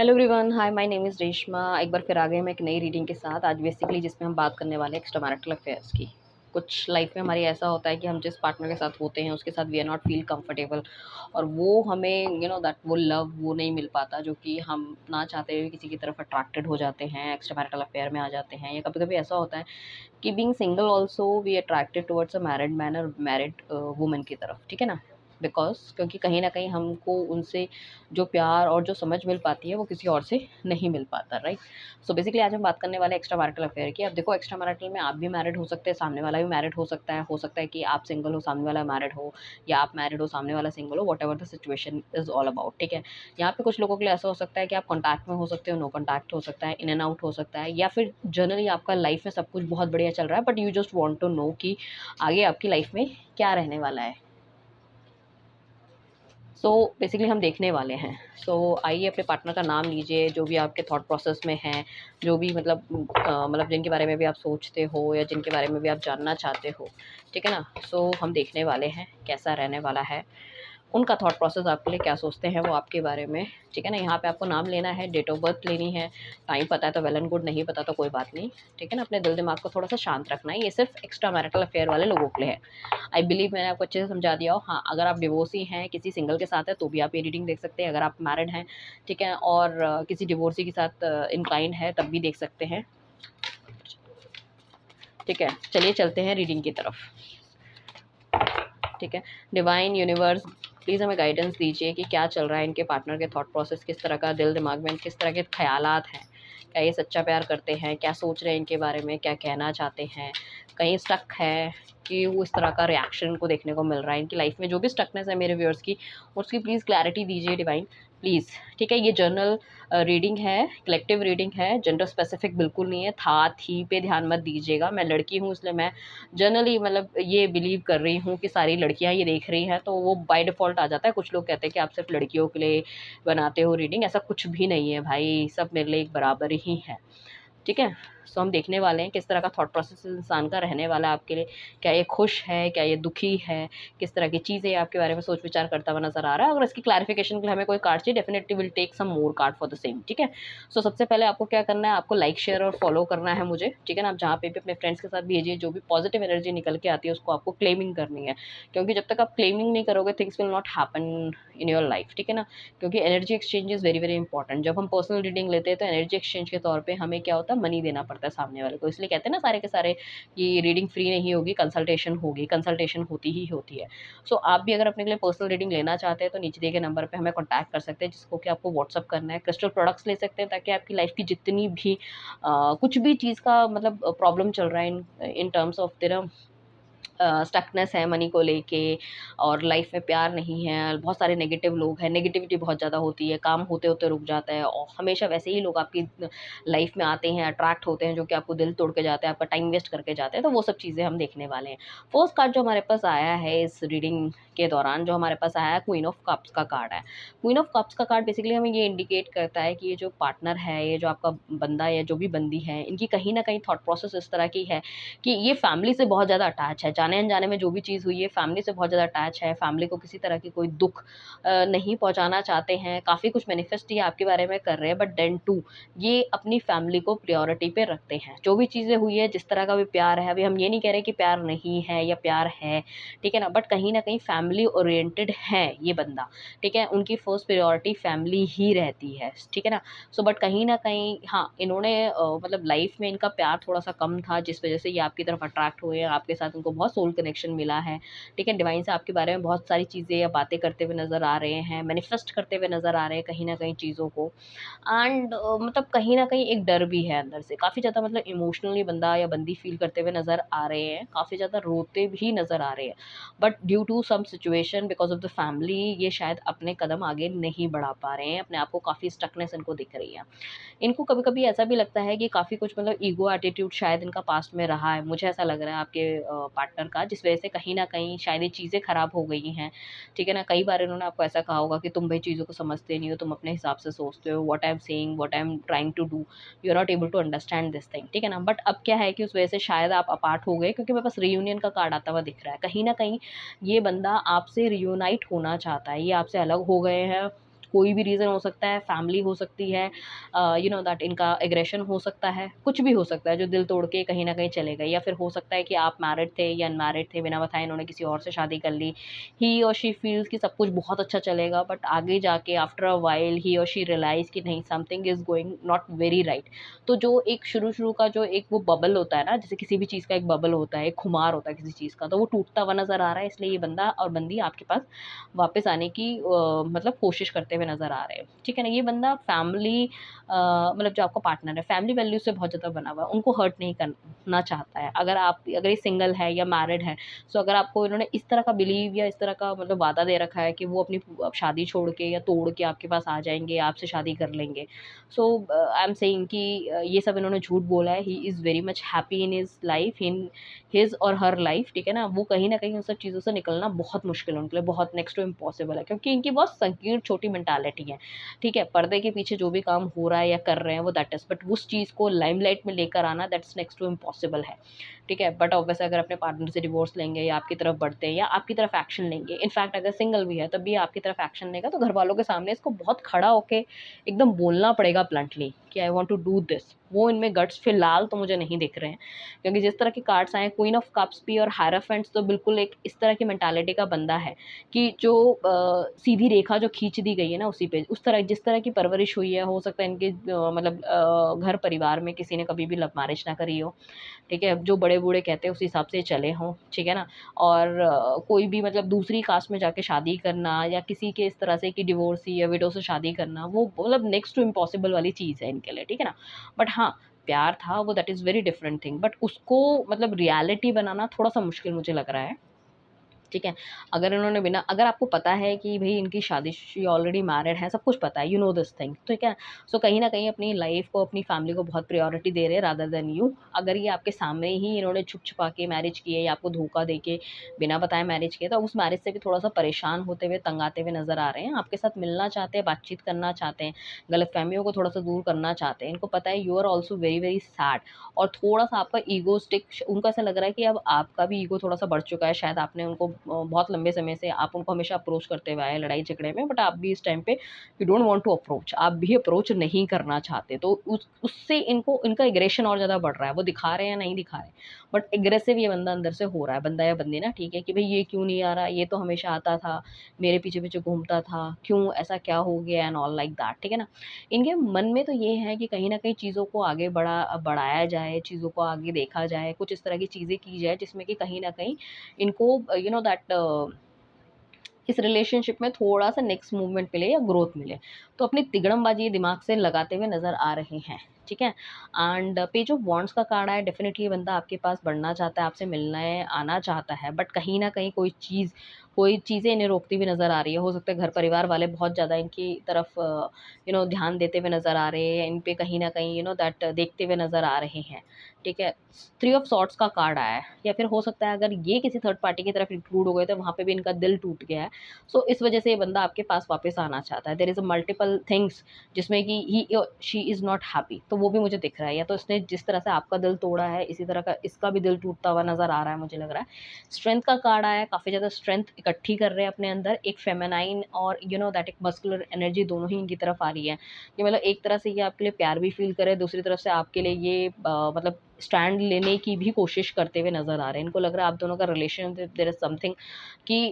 Hello everyone, hi, my name is Reshma. एक बार फिर आ गए मैं एक नई रीडिंग के साथ। आज बेसिकली जिसमें हम बात करने वाले हैं एक्स्ट्रा मैरिटल अफेयर्स की। कुछ लाइफ में हमारी ऐसा होता है कि हम जिस पार्टनर के साथ होते हैं उसके साथ we are not feel comfortable, और वो हमें दैट वो लव वो नहीं मिल पाता जो कि हम ना चाहते हुए किसी की तरफ अट्रैक्टेड हो जाते हैं, एक्स्ट्रा मैरिटल अफेयर में आ जाते हैं। या कभी कभी ऐसा होता है कि being single also we attracted towards a married man और मैरिड वुमन की तरफ, ठीक है ना। बिकॉज क्योंकि कहीं ना कहीं हमको उनसे जो प्यार और जो समझ मिल पाती है वो किसी और से नहीं मिल पाता, राइट। सो बेसिकली आज हम बात करने वाले एक्स्ट्रा मैरिटल अफेयर की। अब देखो, एक्स्ट्रा मैरिटल में आप भी मैरिड हो सकते हैं, सामने वाला भी मैरिड हो सकता है कि आप सिंगल हो, सामने वाला मैरिड हो, या आप मैरिड हो, सामने वाला सिंगल हो, what ever the situation is all about, ठीक है। यहाँ पे कुछ लोगों के लिए ऐसा हो सकता है कि आप कॉन्टैक्ट में हो सकते हो, नो कॉन्टैक्ट हो सकता है, इन एंड आउट हो सकता है, या फिर जनरली आपका लाइफ में सब कुछ बहुत बढ़िया चल रहा है but you just want to know कि आगे आपकी लाइफ में क्या रहने वाला है। बेसिकली हम देखने वाले हैं। आइए अपने पार्टनर का नाम लीजिए, जो भी आपके थॉट प्रोसेस में है, जो भी मतलब जिनके बारे में भी आप सोचते हो या जिनके बारे में भी आप जानना चाहते हो, ठीक है ना। हम देखने वाले हैं कैसा रहने वाला है, उनका थॉट प्रोसेस आपके लिए क्या सोचते हैं वो आपके बारे में, ठीक है ना। यहाँ पे आपको नाम लेना है, डेट ऑफ बर्थ लेनी है, टाइम पता है तो वेल एंड गुड, नहीं पता तो कोई बात नहीं, ठीक है ना। अपने दिल दिमाग को थोड़ा सा शांत रखना है, ये सिर्फ एक्स्ट्रा मैरिटल अफेयर वाले लोगों के लिए है। आई बिलीव मैंने आपको अच्छे से समझा दिया हो। हाँ, अगर आप डिवोर्सी हैं, किसी सिंगल के साथ है तो भी आप ये रीडिंग देख सकते हैं। अगर आप मैरिड हैं, ठीक है, और किसी डिवोर्सी के साथ इंक्लाइंड है तब भी देख सकते हैं, ठीक है। चलिए चलते हैं रीडिंग की तरफ, ठीक है। डिवाइन यूनिवर्स, प्लीज़ हमें गाइडेंस दीजिए कि क्या चल रहा है इनके पार्टनर के थॉट प्रोसेस, किस तरह का दिल दिमाग में किस तरह के ख्यालात हैं, क्या ये सच्चा प्यार करते हैं, क्या सोच रहे हैं इनके बारे में, क्या कहना चाहते हैं, कहीं स्टक है कि वो इस तरह का रिएक्शन को देखने को मिल रहा है इनकी लाइफ में। जो भी स्टकनेस है मेरे व्यूअर्स की, उसकी प्लीज़ क्लैरिटी दीजिए डिवाइन, प्लीज़, ठीक है। ये जर्नल रीडिंग है, कलेक्टिव रीडिंग है, जेंडर स्पेसिफिक बिल्कुल नहीं है। था थी पे ध्यान मत दीजिएगा। मैं लड़की हूँ इसलिए मैं जनरली मतलब ये बिलीव कर रही हूँ कि सारी लड़कियाँ ये देख रही हैं, तो वो बाय डिफ़ॉल्ट आ जाता है। कुछ लोग कहते हैं कि आप सिर्फ लड़कियों के लिए बनाते हो रीडिंग, ऐसा कुछ भी नहीं है भाई, सब मेरे लिए एक बराबर ही है, ठीक है। हम देखने वाले हैं किस तरह का थॉट प्रोसेस इंसान का रहने वाला है आपके लिए। क्या ये खुश है, क्या ये दुखी है, किस तरह की चीज़ें आपके बारे में सोच विचार करता हुआ नजर आ रहा है। अगर इसकी क्लैरिफिकेशन के लिए हमें कोई कार्ड चाहिए, definitely will take some more card for the same, ठीक है। सबसे पहले आपको क्या करना है, आपको लाइक शेयर और फॉलो करना है मुझे, ठीक है ना। आप जहाँ पे भी अपने फ्रेंड्स के साथ भेजिए, जो भी पॉजिटिव एनर्जी निकल के आती है उसको आपको क्लेमिंग करनी है, क्योंकि जब तक आप क्लेमिंग नहीं करोगे things will not happen in your life, ठीक है ना। क्योंकि energy exchange is very very important. जब हम पर्सनल रीडिंग लेते हैं तो एनर्जी एक्सचेंज के तौर पे हमें क्या होता है, मनी देना पड़ता है सामने वाले को। इसलिए कहते हैं ना सारे के सारे कि रीडिंग फ्री नहीं होगी, कंसल्टेशन होगी, कंसल्टेशन होती ही होती है। आप भी अगर अपने लिए पर्सनल रीडिंग लेना चाहते हैं तो नीचे दिए गए नंबर पे हमें कॉन्टैक्ट कर सकते हैं, जिसको कि आपको व्हाट्सअप करना है। क्रिस्टल प्रोडक्ट्स ले सकते हैं ताकि आपकी लाइफ की जितनी भी कुछ भी चीज़ का मतलब प्रॉब्लम चल रहा है इन इन टर्म्स ऑफ तेरा स्टकनेस है मनी को लेके, और लाइफ में प्यार नहीं है, बहुत सारे नेगेटिव लोग हैं, नेगेटिविटी बहुत ज़्यादा होती है, काम होते-होते रुक जाता है, और हमेशा वैसे ही लोग आपकी लाइफ में आते हैं, अट्रैक्ट होते हैं, जो कि आपको दिल तोड़ के जाते हैं, आपका टाइम वेस्ट करके जाते हैं। तो वो सब चीज़ें हम देखने वाले हैं। फर्स्ट कार्ड जो हमारे पास आया है इस रीडिंग के दौरान, जो हमारे पास आया है, क्वीन ऑफ कप्स का कार्ड है। क्वीन ऑफ कप्स का कार्ड बेसिकली हमें ये इंडिकेट करता है कि ये जो पार्टनर है, ये जो आपका बंदा या जो भी बंदी है, इनकी कहीं न कहीं थॉट प्रोसेस इस तरह की है कि ये फैमिली से बहुत ज़्यादा अटैच है। जाने-अनजाने में जो भी चीज़ हुई है, फैमिली से बहुत ज़्यादा अटैच है, फैमिली को किसी तरह की कोई दुःख नहीं पहुँचाना चाहते हैं। काफ़ी कुछ मैनिफेस्ट ये आपके बारे में कर रहे हैं, बट देन टू ये अपनी फैमिली को प्रायोरिटी पे रखते हैं। जो भी चीज़ें हुई है, जिस तरह का भी प्यार है, अभी हम ये नहीं कह रहे कि प्यार नहीं है या प्यार है, ठीक है ना? बट कहीं न कहीं फैमिली ओरिएंटेड है ये बंदा, ठीक है? उनकी फर्स्ट प्रायोरिटी फैमिली ही रहती है, ठीक है ना? बट कहीं न कहीं हाँ, इन्होंने मतलब लाइफ में इनका प्यार थोड़ा-सा कम था, जिस वज़ह से ये आपकी तरफ अट्रैक्ट हुए हैं, आपके साथ उनको बहुत सोल कनेक्शन मिला है, ठीक है? डिवाइन से आपके बारे में बहुत सारी चीज़ें या बातें करते हुए नज़र आ रहे हैं, मैनिफेस्ट करते हुए नज़र आ रहे हैं कहीं न कहीं चीज़ों को। एंड मतलब कहीं न कहीं एक डर भी है अंदर से, काफ़ी ज़्यादा मतलब इमोशनली बंदा या बंदी फ़ील करते हुए नज़र आ रहे हैं, काफ़ी ज़्यादा रोते भी नज़र आ रहे हैं। But due to some situation because of the family ये शायद अपने कदम आगे नहीं बढ़ा पा रहे हैं, अपने आप को काफ़ी स्टकनेस इनको दिख रही है। इनको कभी-कभी ऐसा भी लगता है कि काफ़ी कुछ मतलब ईगो एटीट्यूड शायद इनका पास्ट में रहा है। मुझे ऐसा लग रहा है आपके पार्टनर का, जिस वज़ह से कहीं न कहीं शायद ये चीज़ें ख़राब हो गई हैं, ठीक है ना? कई बार इन्होंने आपको ऐसा कहा होगा कि तुम भई चीज़ों को समझते नहीं हो, तुम अपने हिसाब से सोचते हो, what I am saying, what I am trying to do, you are not able to understand this thing, ठीक है ना? बट अब क्या है कि उस वज़ह से शायद आप अपार्ट हो गए, क्योंकि मेरे पास रियूनियन का कार्ड आता हुआ दिख रहा है। कहीं न कहीं ये बंदा आपसे रियूनाइट होना चाहता है, ये आपसे अलग हो गए हैं, कोई भी रीज़न हो सकता है, फैमिली हो सकती है, दैट इनका एग्रेशन हो सकता है, कुछ भी हो सकता है जो दिल तोड़ के कहीं न कहीं चले गए। या फिर हो सकता है कि आप मैरिड थे या अनमैरिड थे, बिना बताए इन्होंने किसी और से शादी कर ली। ही और शी फील्स कि सब कुछ बहुत अच्छा चलेगा, बट आगे जाके आफ्टर अ व्हाइल ही और शी रियलाइज़ कि नहीं, something is going not very right. तो जो एक शुरू-शुरू का जो एक वो बबल होता है ना, जैसे किसी भी चीज़ का एक बबल होता है, एक खुमार होता है किसी चीज़ का, तो वो टूटता हुआ नज़र आ रहा है, इसलिए ये बंदा और बंदी आपके पास वापस आने की मतलब कोशिश करते हुए नज़र आ रहे हैं, ठीक है ना? ये बंदा फैमिली मतलब जो आपका पार्टनर है, फैमिली वैल्यूज़ से बहुत ज़्यादा बना हुआ है, उनको हर्ट नहीं करना चाहता है। अगर ये सिंगल है या मैरिड है, सो अगर आपको इन्होंने इस तरह का बिलीव या इस तरह का मतलब वादा दे रखा है कि वो अपनी शादी छोड़ के या तोड़ के आपके पास आ जाएँगे, आपसे शादी कर लेंगे। सो आई एम सेइंग कि ये सब इन्होंने झूठ बोला है। He is very much happy in his life, in his और हर लाइफ़, ठीक है ना? वो कहीं न कहीं उन सब चीज़ों से निकलना बहुत मुश्किल है उनके लिए, बहुत नेक्स्ट टू इम्पॉसिबल है, क्योंकि इनकी बहुत संकीर्ण छोटी मेंटालिटी है, ठीक है? पर्दे के पीछे जो भी काम हो रहा है या कर रहे हैं वो दैट इज़, बट उस चीज़ को लाइमलाइट में लेकर आना दैट्स नेक्स्ट टू इम्पॉसिबल है, ठीक है? बट ऑब्वियसली अगर अपने पार्टनर से डिवोर्स लेंगे या आपकी तरफ बढ़ते हैं या आपकी तरफ एक्शन लेंगे, इनफैक्ट अगर सिंगल भी है तब भी आपकी तरफ एक्शन लेगा, तो घरवालों के सामने इसको बहुत खड़ा होके एकदम बोलना पड़ेगा ब्लंटली कि I want to do this. वो इनमें गट्स फिलहाल तो मुझे नहीं दिख रहे हैं, क्योंकि जिस तरह के कार्ड्स आए हैं, क्वीन ऑफ कप्स भी और हायराफेंट्स, तो बिल्कुल एक इस तरह की मेंटालिटी का बंदा है कि जो सीधी रेखा जो खींच दी गई है ना उसी पे, उस तरह जिस तरह की परवरिश हुई है, हो सकता है इनके मतलब घर परिवार में किसी ने कभी भी लव मैरिज ना करी हो, ठीक है? जो बड़े-बूढ़े कहते हैं उस हिसाब से चले हों, ठीक है ना? और कोई भी मतलब दूसरी कास्ट में जाके शादी करना या किसी के इस तरह से कि डिवोर्सी या विडो से शादी करना, वो मतलब नेक्स्ट टू इम्पॉसिबल वाली चीज़ है इनके लिए, ठीक है ना? बट हाँ, प्यार था वो that is very different thing, but उसको मतलब रियलिटी बनाना थोड़ा-सा मुश्किल मुझे लग रहा है। ठीक है? अगर आपको पता है कि भई इनकी शादी शी ऑलरेडी मैरिड है, सब कुछ पता है, यू नो दिस थिंग, ठीक है? सो कहीं न कहीं अपनी लाइफ़ को, अपनी फैमिली को बहुत प्रायोरिटी दे रहे हैं रादर देन यू। अगर ये आपके सामने ही इन्होंने छुप-छुपा के मैरिज की है या आपको धोखा देके बिना बताए मैरिज किया, तो उस मैरिज से भी थोड़ा-सा परेशान होते हुए, तंग आते हुए नज़र आ रहे हैं। आपके साथ मिलना चाहते हैं, बातचीत करना चाहते हैं, गलतफ़हमियों को थोड़ा-सा दूर करना चाहते हैं। इनको पता है you are also very, very sad, और थोड़ा-सा आपका ईगोइस्टिक उनको ऐसा लग रहा है कि अब आपका भी ईगो थोड़ा-सा बढ़ चुका है। शायद आपने उनको बहुत लंबे समय से आप उनको हमेशा अप्रोच करते हुए आए हैं लड़ाई-झगड़े में, बट आप भी इस टाइम पे you don't want to approach, आप भी अप्रोच नहीं करना चाहते। तो उससे इनको इनका एग्रेशन और ज़्यादा बढ़ रहा है। वो दिखा रहे हैं या नहीं दिखा रहे, बट एग्रेसिव ये बंदा अंदर से हो रहा है, बंदा या बंदी ना, ठीक है? कि भई ये क्यों नहीं आ रहा? ये तो हमेशा आता था, मेरे पीछे-पीछे घूमता था, क्यों ऐसा क्या हो गया एंड ऑल लाइक दैट, ठीक है ना? इनके मन में तो ये है कि कहीं न कहीं चीज़ों को आगे बढ़ाया जाए, चीज़ों को आगे देखा जाए, कुछ इस तरह की चीज़ें की जाए जिसमें कि कहीं न कहीं इनको यू नो दैट इस रिलेशनशिप में थोड़ा-सा नेक्स्ट मूवमेंट मिले या ग्रोथ मिले। तो अपनी तिगड़मबाज़ी दिमाग से लगाते हुए नज़र आ रहे हैं, ठीक है? एंड पेज ऑफ वांड्स का कार्ड है, डेफ़िनिटली ये बंदा आपके पास बढ़ना चाहता है, आपसे मिलने आना चाहता है, बट कहीं न कहीं कोई चीज़ें इन्हें रोकती हुई नज़र आ रही है। हो सकता है घर परिवार वाले बहुत ज़्यादा इनकी तरफ ध्यान देते हुए नज़र आ रहे हैं, इन पे कहीं न कहीं दैट देखते हुए नज़र आ रहे हैं, ठीक है? थ्री ऑफ सॉर्ड्स का कार्ड आया है, या फिर हो सकता है अगर ये किसी थर्ड पार्टी की तरफ इंक्लूड हो गए तो वहाँ पे भी इनका दिल टूट गया है। सो इस वजह से ये बंदा आपके पास वापस आना चाहता है। There is a multiple things जिसमें कि he she is not happy, तो वो भी मुझे दिख रहा है। या तो इसने जिस तरह से आपका दिल तोड़ा है, इसी तरह का इसका भी दिल टूटता हुआ नज़र आ रहा है, मुझे लग रहा है। स्ट्रेंथ का कार्ड आया है, काफ़ी ज़्यादा स्ट्रेंथ इकट्ठी कर रहे हैं अपने अंदर, एक फेमिनाइन और दैट एक मस्कुलर एनर्जी दोनों ही इनकी तरफ आ रही है। कि मतलब एक तरह से ये आपके लिए प्यार भी फ़ील करे, दूसरी तरफ से आपके लिए ये मतलब स्टैंड लेने की भी कोशिश करते हुए नज़र आ रहे हैं। इनको लग रहा है आप दोनों का रिलेशन देयर इज़ समथिंग कि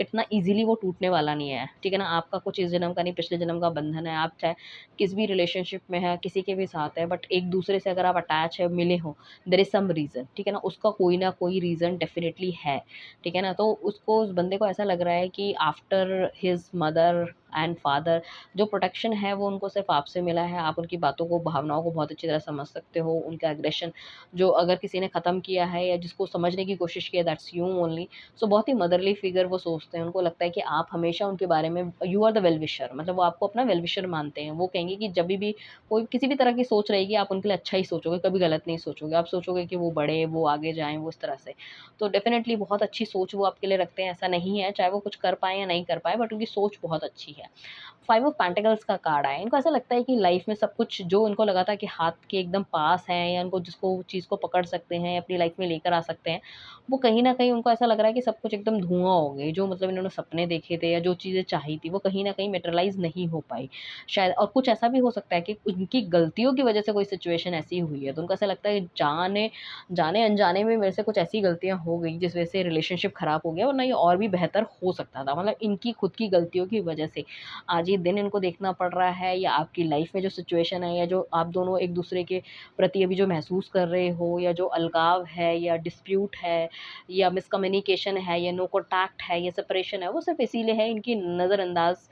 इतना ईज़िली वो टूटने वाला नहीं है, ठीक है ना? आपका कुछ इस जन्म का नहीं, पिछले जन्म का बंधन है। आप चाहे किस भी रिलेशनशिप में हैं, किसी के भी साथ हैं, बट एक-दूसरे से अगर आप अटैच है, मिले हो, देयर इज़ सम रीज़न, ठीक है ना? उसका कोई ना कोई रीज़न डेफ़िनिटली है, ठीक है ना? तो उस बंदे को ऐसा लग रहा है कि after his mother and father जो प्रोटेक्शन है वो उनको सिर्फ़ आपसे मिला है। आप उनकी बातों को, भावनाओं को बहुत अच्छी तरह समझ सकते हो। उनका एग्रेशन जो अगर किसी ने ख़त्म किया है या जिसको समझने की कोशिश की है, दैट्स यू ओनली। सो बहुत ही मदरली फिगर वो सोचते हैं। उनको लगता है कि आप हमेशा उनके बारे में you are the well wisher, मतलब वो आपको अपना वेल विशर मानते हैं। वो कहेंगे कि जभी भी कोई किसी भी तरह की सोच रहेगी, आप उनके लिए अच्छा ही सोचोगे, कभी गलत नहीं सोचोगे। आप सोचोगे कि वो बढ़े, वो आगे जाएँ, वो इस तरह से। तो डेफ़िनेटली बहुत अच्छी सोच वो आपके लिए रखते हैं, ऐसा नहीं है, चाहे वो कुछ कर पाएँ या नहीं कर पाएँ, बट उनकी सोच बहुत अच्छी है। है। 5 ऑफ पेंटिकल्स का कार्ड आया है। इनको ऐसा लगता है कि लाइफ में सब कुछ जो इनको लगा था कि हाथ के एकदम पास है या इनको जिसको चीज़ को पकड़ सकते हैं, अपनी लाइफ में लेकर आ सकते हैं, वो कहीं न कहीं उनको ऐसा लग रहा है कि सब कुछ एकदम धुआँ हो गई। जो मतलब इन्होंने सपने देखे थे या जो चीज़ें चाही थी, वो कहीं न कहीं मैटेरियलाइज़ नहीं हो पाई। शायद और कुछ ऐसा भी हो सकता है कि उनकी गलतियों की वज़ह से कोई सिचुएशन ऐसी हुई है, तो उनको ऐसा लगता है जाने-अनजाने में मेरे से कुछ ऐसी गलतियाँ हो गई जिस वज़ह से रिलेशनशिप ख़राब हो गया, वरना ये और भी बेहतर हो सकता था। मतलब इनकी खुद की गलतियों की वज़ह से आज ये दिन इनको देखना पड़ रहा है, या आपकी लाइफ में जो सिचुएशन है या जो आप दोनों एक-दूसरे के प्रति अभी जो महसूस कर रहे हो, या जो अलगाव है या डिस्प्यूट है या मिसकम्युनिकेशन है या नो कॉन्टैक्ट है या सेपरेशन है, वो सिर्फ़ इसीलिए है इनकी नज़रअंदाज़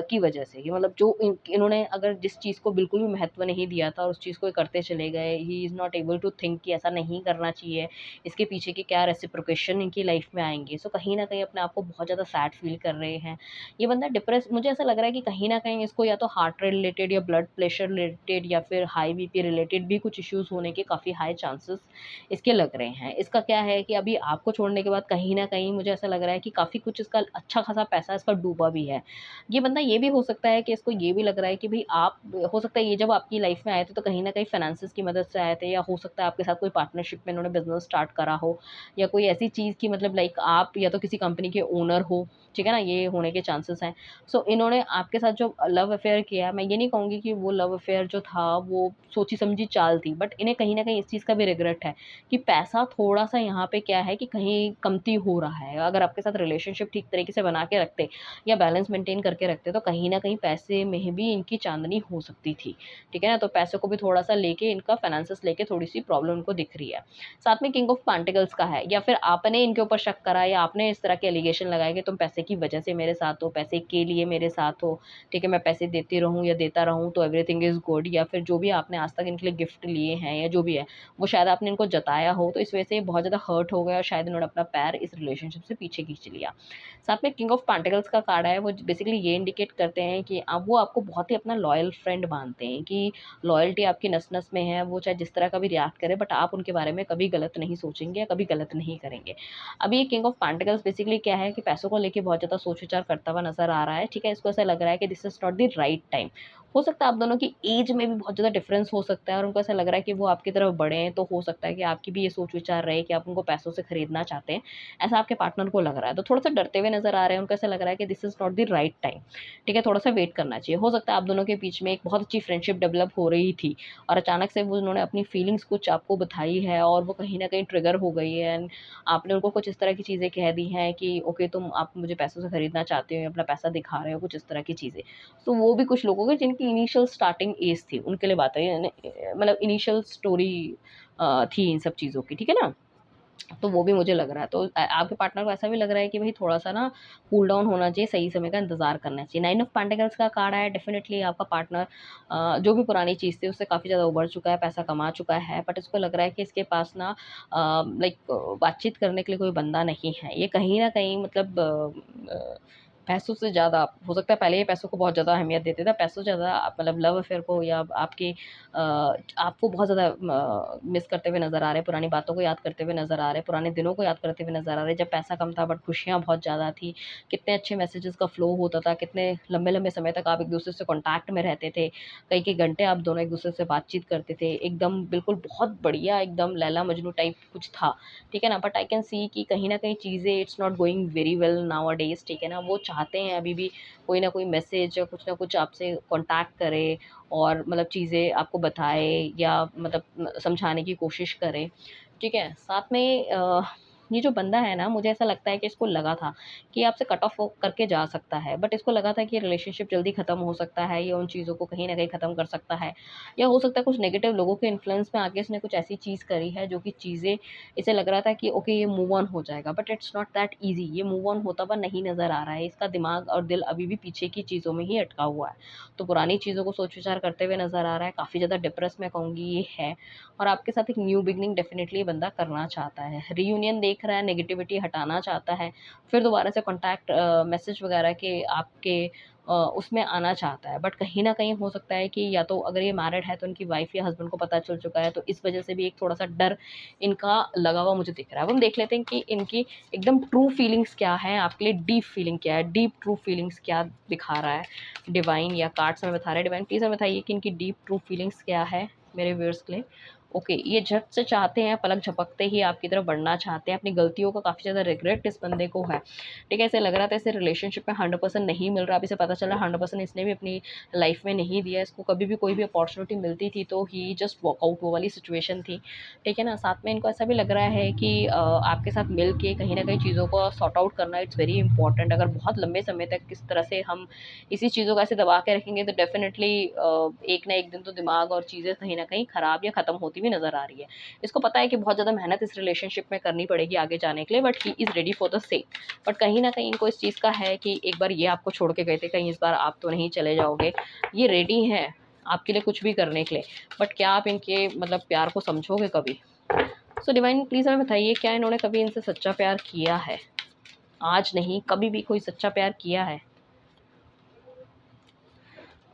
की वजह से। कि मतलब जो इन्होंने अगर जिस चीज़ को बिल्कुल भी महत्व नहीं दिया था और उस चीज़ को ये करते चले गए, he is not able to think कि ऐसा नहीं करना चाहिए, इसके पीछे के क्या रेसिप्रोकेशन इनकी लाइफ में आएँगे। सो कहीं न कहीं अपने आप को बहुत ज़्यादा सैड फ़ील कर रहे हैं। ये बंदा डिप्रेस, मुझे ऐसा लग रहा है कि कहीं न कहीं इसको या तो हार्ट रिलेटेड या ब्लड प्रेशर रिलेटेड या फिर हाई बीपी रिलेटेड भी कुछ इश्यूज़ होने के काफ़ी हाई चांसेस इसके लग रहे हैं। इसका क्या है कि अभी आपको छोड़ने के बाद कहीं न कहीं मुझे ऐसा लग रहा है कि काफ़ी कुछ इसका अच्छा खासा पैसा इसका डूबा भी है। ये बंदा ये भी हो सकता है कि इसको ये भी लग रहा है कि भई आप, हो सकता है ये जब आपकी लाइफ़ में आए थे तो कहीं न कहीं फाइनेंसेस की मदद से आए थे, या हो सकता है आपके साथ कोई पार्टनरशिप में इन्होंने बिज़नेस स्टार्ट करा हो, या कोई ऐसी चीज़ की मतलब लाइक आप या तो किसी कंपनी के ओनर हो, ठीक है ना? ये होने के चांसेस हैं। सो इन्होंने आपके साथ जो लव अफ़ेयर किया, मैं ये नहीं कहूँगी कि वो लव अफ़ेयर जो था वो सोची-समझी चाल थी, बट इन्हें कहीं न कहीं इस चीज़ का भी रिग्रेट है कि पैसा थोड़ा-सा यहाँ पे क्या है कि कहीं कमती हो रहा है। अगर आपके साथ रिलेशनशिप ठीक तरीके से बना के रखते या बैलेंस मेंटेन करके रखते, तो कहीं न कहीं पैसे में भी इनकी चाँदनी हो सकती थी, ठीक है ना? तो पैसों को भी थोड़ा-सा लेके इनका फाइनेंसेस लेके थोड़ी-सी प्रॉब्लम इनको दिख रही है। साथ में किंग ऑफ पेंटिकल्स का है, या फिर आपने इनके ऊपर शक करा या आपने इस तरह के एलिगेशन लगाए कि तुम पैसे की वजह से मेरे साथ हो, पैसे के लिए मेरे साथ हो, ठीक है? मैं पैसे देती रहूँ या देता रहूँ तो एवरीथिंग इज़ गुड, या फिर जो भी आपने आज तक इनके लिए गिफ्ट लिए हैं या जो भी है, वो शायद आपने इनको जताया हो, तो इस वजह से ये बहुत ज़्यादा हर्ट हो गए और शायद इन्होंने अपना पैर इस रिलेशनशिप से पीछे खींच लिया। साथ में किंग ऑफ पेंटिकल्स का कार्ड है, वो बेसिकली ये इंडिकेट करते हैं कि अब वो आपको बहुत ही अपना लॉयल फ्रेंड मानते हैं, कि लॉयल्टी आपकी नस-नस में है, वो चाहे जिस तरह का भी रिएक्ट करे, बट आप उनके बारे में कभी गलत नहीं सोचेंगे या कभी गलत नहीं करेंगे। अभी ये किंग ऑफ पेंटिकल्स बेसिकली क्या है कि पैसों को लेके बहुत ज़्यादा सोच-विचार करता हुआ नज़र आ रहा है, ठीक है? इसको ऐसा लग रहा है कि this is not the right time. हो सकता है आप दोनों की ऐज में भी बहुत ज़्यादा डिफरेंस हो सकता है और उनको ऐसा लग रहा है कि वो आपकी तरफ बढ़े हैं, तो हो सकता है कि आपकी भी ये सोच-विचार रहे कि आप उनको पैसों से खरीदना चाहते हैं, ऐसा आपके पार्टनर को लग रहा है। तो थोड़ा-सा डरते हुए नज़र आ रहे हैं, उनको ऐसा लग रहा है कि this is not the right time, ठीक है? थोड़ा-सा वेट करना चाहिए। हो सकता है आप दोनों के बीच में एक बहुत अच्छी फ्रेंडशिप डेवलप हो रही थी और अचानक से वो उन्होंने अपनी फीलिंग्स कुछ आपको बताई है और वो कहीं न कहीं ट्रिगर हो गई है, एंड आपने उनको कुछ इस तरह की चीज़ें कह दी हैं कि ओके, तुम आप मुझे पैसों से खरीदना चाहते हो, अपना पैसा दिखा रहे हो, कुछ इस तरह की चीज़ें। तो वो भी कुछ लोगों के जिनकी इनिशियल स्टार्टिंग एज थी, उनके लिए बात है, यानी मतलब इनिशियल स्टोरी थी इन सब चीज़ों की, ठीक है ना? तो वो भी मुझे लग रहा है। तो आपके पार्टनर को ऐसा भी लग रहा है कि भई थोड़ा-सा ना कूल डाउन होना चाहिए, सही समय का इंतज़ार करना चाहिए। नाइन ऑफ पेंटिकल्स का कार्ड आया, डेफ़िनिटली आपका पार्टनर जो भी पुरानी चीज़ थी उससे काफ़ी ज़्यादा उभर चुका है, पैसा कमा चुका है, बट इसको लग रहा है कि इसके पास ना बातचीत करने के लिए कोई बंदा नहीं है। ये कहीं न कहीं मतलब पैसों से ज़्यादा, हो सकता है पहले ये पैसों को बहुत ज़्यादा अहमियत देते थे, पैसों से ज़्यादा मतलब लव अफ़ेयर को या आपके आपको बहुत ज़्यादा मिस करते हुए नज़र आ रहे हैं, पुरानी बातों को याद करते हुए नज़र आ रहे हैं, पुराने दिनों को याद करते हुए नज़र आ रहे हैं, जब पैसा कम था बट खुशियाँ बहुत ज़्यादा थी। कितने अच्छे मैसेजेस का फ़्लो होता था, कितने लंबे-लंबे समय तक आप एक-दूसरे से कॉन्टैक्ट में रहते थे, कई-कई घंटे आप दोनों एक-दूसरे से बातचीत करते थे, एकदम बिल्कुल बहुत बढ़िया, एकदम लैला मजनू टाइप कुछ था, ठीक है ना? बट आई कैन सी कि कहीं न कहीं चीज़ें it's not going very well nowadays, ठीक है ना? वो चाहते हैं अभी भी कोई ना कोई मैसेज या कुछ ना कुछ आपसे कॉन्टैक्ट करे और मतलब चीज़ें आपको बताए या मतलब समझाने की कोशिश करे, ठीक है? साथ में ये जो बंदा है ना, मुझे ऐसा लगता है कि इसको लगा था कि ये आपसे कट ऑफ हो करके जा सकता है, बट इसको लगा था कि रिलेशनशिप जल्दी ख़त्म हो सकता है, ये उन चीज़ों को कहीं न कहीं ख़त्म कर सकता है, या हो सकता है कुछ नेगेटिव लोगों के इन्फ्लुएंस में आके इसने कुछ ऐसी चीज़ करी है जो कि चीज़ें, इसे लग रहा था कि ओके ये मूव ऑन हो जाएगा, but it's not that easy, ये मूव ऑन होता हुआ नहीं नज़र आ रहा है, इसका दिमाग और दिल अभी भी पीछे की चीज़ों में ही अटका हुआ है। तो पुरानी चीज़ों को सोच-विचार करते हुए नज़र आ रहा है, काफ़ी ज़्यादा डिप्रेस मैं कहूँगी ये है, और आपके साथ एक न्यू बिगिनिंग डेफ़िनिटली ये बंदा करना चाहता है। रियूनियन देख देख रहा है, नेगेटिविटी हटाना चाहता है, फिर दोबारा से कॉन्टैक्ट मैसेज वगैरह के आपके उसमें आना चाहता है। बट कहीं न कहीं हो सकता है कि या तो अगर ये मैरिड है तो उनकी वाइफ़ या हस्बैंड को पता चल चुका है, तो इस वजह से भी एक थोड़ा-सा डर इनका लगा हुआ मुझे दिख रहा है। अब हम देख लेते हैं कि इनकी एकदम ट्रू फीलिंग्स क्या हैं, आपके लिए डीप फीलिंग क्या है, डीप ट्रू फीलिंग्स क्या दिखा रहा है डिवाइन या कार्ड्स हमें बता रहे हैं। डिवाइन प्लीज़ हमें बताइए कि इनकी डीप ट्रू फीलिंग्स क्या है मेरे व्यूअर्स के लिए। ओके, ये झट से चाहते हैं, पलक झपकते ही आपकी तरफ बढ़ना चाहते हैं, अपनी गलतियों का काफ़ी ज़्यादा रिग्रेट इस बंदे को है। ठीक है, ऐसे लग रहा था इसे रिलेशनशिप में 100% नहीं मिल रहा, अब इसे पता चला 100% इसने भी अपनी लाइफ में नहीं दिया, इसको कभी भी कोई भी अपॉर्चुनिटी मिलती थी तो ही जस्ट वॉकआउट, वो वाली सिचुएशन थी। ठीक है ना, साथ में इनको ऐसा भी लग रहा है कि आपके साथ मिल के कहीं ना कहीं चीज़ों को सॉर्ट आउट करना इट्स वेरी इंपॉर्टेंट। अगर बहुत लंबे समय तक किस तरह से हम इसी चीज़ों को ऐसे दबा के रखेंगे तो डेफिनेटली एक ना एक दिन तो दिमाग और चीज़ें कहीं ना कहीं ख़राब या ख़त्म होती हुई नज़र आ रही है। इसको पता है कि बहुत ज़्यादा मेहनत इस रिलेशनशिप में करनी पड़ेगी आगे जाने के लिए, but he is ready for the same. But कहीं न कहीं इनको इस चीज़ का है कि एक बार ये आपको छोड़ के गए थे, कहीं इस बार आप तो नहीं चले जाओगे। ये रेडी हैं आपके लिए कुछ भी करने के लिए, बट क्या आप इनके मतलब प्यार को समझोगे कभी? सो डिवाइन प्लीज़ हमें बताइए, क्या इन्होंने कभी इनसे सच्चा प्यार किया है? आज नहीं, कभी भी कोई सच्चा प्यार किया है?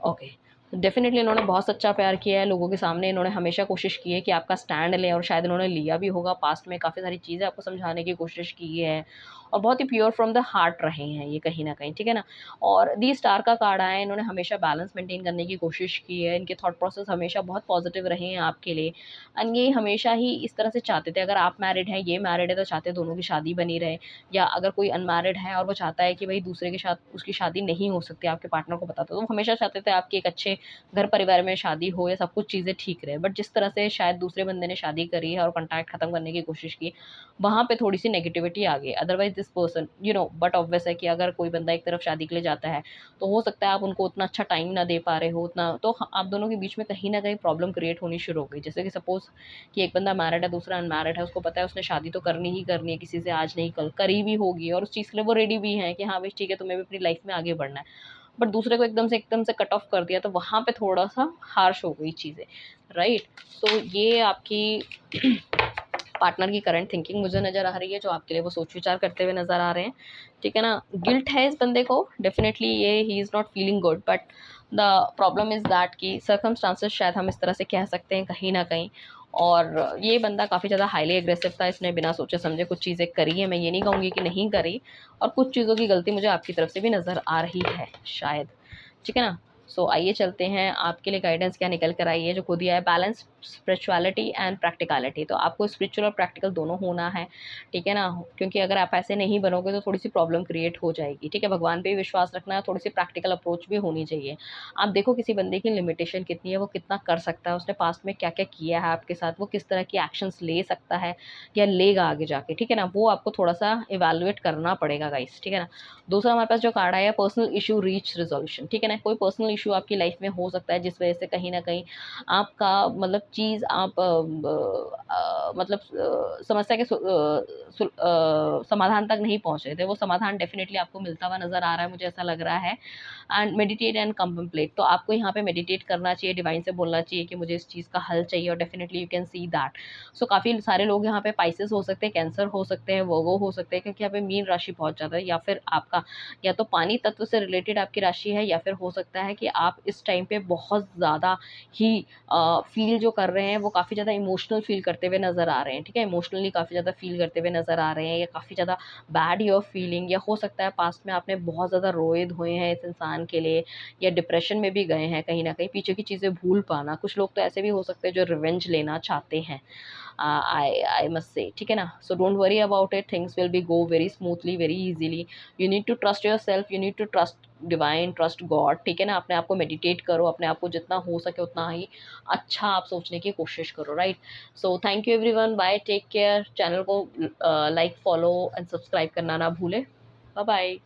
ओके, डेफ़िनेटली इन्होंने बहुत सच्चा प्यार किया है, लोगों के सामने इन्होंने हमेशा कोशिश की है कि आपका स्टैंड लें और शायद इन्होंने लिया भी होगा। पास्ट में काफ़ी सारी चीज़ें आपको समझाने की कोशिश की है और बहुत ही प्योर फ्रॉम द हार्ट रहे हैं ये कहीं न कहीं, ठीक है ना? और दी स्टार का कार्ड आया है, इन्होंने हमेशा बैलेंस मेंटेन करने की कोशिश की है, इनके थॉट प्रोसेस हमेशा बहुत पॉज़िटिव रहे हैं आपके लिए एंड ये हमेशा ही इस तरह से चाहते थे, अगर आप मैरिड हैं, ये मैरिड है, तो चाहते हैं दोनों की शादी बनी रहे। या अगर कोई अनमैरिड है और वो चाहता है कि भई दूसरे के साथ उसकी शादी नहीं हो सकती, आपके पार्टनर को पता था, तो वो हमेशा चाहते थे आपकी एक अच्छे घर परिवार में शादी हो या सब कुछ चीज़ें ठीक रहे। बट जिस तरह से शायद दूसरे बंदे ने शादी करी है और कॉन्टैक्ट खत्म करने की कोशिश की, वहाँ पे थोड़ी-सी नेगेटिविटी आ गई। Otherwise this person but obvious है कि अगर कोई बंदा एक तरफ शादी के लिए जाता है, तो हो सकता है आप उनको उतना अच्छा टाइम ना दे पा रहे हो, उतना तो आप दोनों के बीच में कहीं न कहीं प्रॉब्लम क्रिएट होनी शुरू हो गई। जैसे कि सपोज़ कि एक बंदा मैरिड है, दूसरा अनमैरिड है, उसको पता है उसने शादी तो करनी ही करनी है किसी से, आज नहीं कल, करी भी होगी और उस चीज़ के लिए वो रेडी भी हैं कि हाँ, भई ठीक है, तुम्हें भी अपनी लाइफ़ में आगे बढ़ना है। बट दूसरे को एकदम से कट ऑफ कर दिया, तो वहाँ पे थोड़ा-सा हार्श हो गई चीज़ें, राइट? सो ये आपकी पार्टनर की करंट थिंकिंग मुझे नज़र आ रही है, जो आपके लिए वो सोच विचार करते हुए नज़र आ रहे हैं, ठीक है ना? गिल्ट है इस बंदे को, डेफ़िनेटली ये ही is not feeling good, but the problem is that कि सर्कमस्टांसेस शायद हम इस तरह से कह सकते हैं कहीं न कहीं। और ये बंदा काफ़ी ज़्यादा हाईली एग्रेसिव था, इसने बिना सोचे समझे कुछ चीज़ें करी हैं, मैं ये नहीं कहूँगी कि नहीं करी और कुछ चीज़ों की गलती मुझे आपकी तरफ से भी नज़र आ रही है शायद, ठीक है ना? सो आइए चलते हैं, आपके लिए गाइडेंस क्या निकल कर आई है, जो खुद दिया है, बैलेंस स्पिरिचुअलिटी एंड प्रैक्टिकलिटी। तो आपको स्पिरिचुअल और प्रैक्टिकल दोनों होना है, ठीक है ना? क्योंकि अगर आप ऐसे नहीं बनोगे तो थोड़ी-सी प्रॉब्लम क्रिएट हो जाएगी, ठीक है? भगवान पे भी विश्वास रखना है, थोड़ी-सी प्रैक्टिकल अप्रोच भी होनी चाहिए। आप देखो किसी बंदे की लिमिटेशन कितनी है, वो कितना कर सकता है, उसने पास्ट में क्या-क्या किया है आपके साथ, वो किस तरह की एक्शंस ले सकता है या लेगा आगे जाके, ठीक है ना? वो आपको थोड़ा-सा इवैल्यूएट करना पड़ेगा गाइस, ठीक है ना? दूसरा हमारे पास जो कार्ड आया है, पर्सनल इश्यू रीच रिज़ॉल्यूशन, ठीक है ना? कोई पर्सनल इश्यू आपकी लाइफ में हो सकता है जिस वजह से कहीं न कहीं आपका मतलब चीज़ आप मतलब समस्या के समाधान तक नहीं पहुँच रहे थे, वो समाधान डेफ़िनिटली आपको मिलता हुआ नज़र आ रहा है, मुझे ऐसा लग रहा है। एंड मेडिटेट एंड कंटेम्पलेट, तो आपको यहाँ पे मेडिटेट करना चाहिए, डिवाइन से बोलना चाहिए कि मुझे इस चीज़ का हल चाहिए और definitely you can see that. So काफ़ी सारे लोग यहाँ पे पाइसेस हो सकते हैं, कैंसर हो सकते हैं, वर्गो हो सकते हैं, क्योंकि यहाँ पे मीन राशि बहुत ज़्यादा है, या फिर आपका या तो पानी तत्व से रिलेटेड आपकी राशि है, या फिर हो सकता है कि आप इस टाइम पे बहुत ज़्यादा ही फ़ील जो कर रहे हैं, वो काफ़ी ज़्यादा इमोशनल फ़ील करते हुए नज़र आ रहे हैं, ठीक है? इमोशनली काफ़ी ज़्यादा फ़ील करते हुए नज़र आ रहे हैं, या काफ़ी ज़्यादा बैड यू आर फ़ीलिंग, या हो सकता है पास्ट में आपने बहुत ज़्यादा रोए-धोए हैं इस इंसान के लिए, या डिप्रेशन में भी गए हैं कहीं न कहीं, पीछे की चीज़ें भूल पाना। कुछ लोग तो ऐसे भी हो सकते हैं जो रिवेंज लेना चाहते हैं। I must say, ठीक है ना? So don't worry about it, things will be go very smoothly, very easily. You need to trust yourself, you need to trust divine, trust God, ठीक है ना? अपने आप को मेडिटेट करो, अपने आप को जितना हो सके उतना ही अच्छा आप सोचने की कोशिश करो, right? So thank you everyone, bye, take care. Channel को लाइक, फॉलो एंड सब्सक्राइब करना ना भूलें। Bye bye.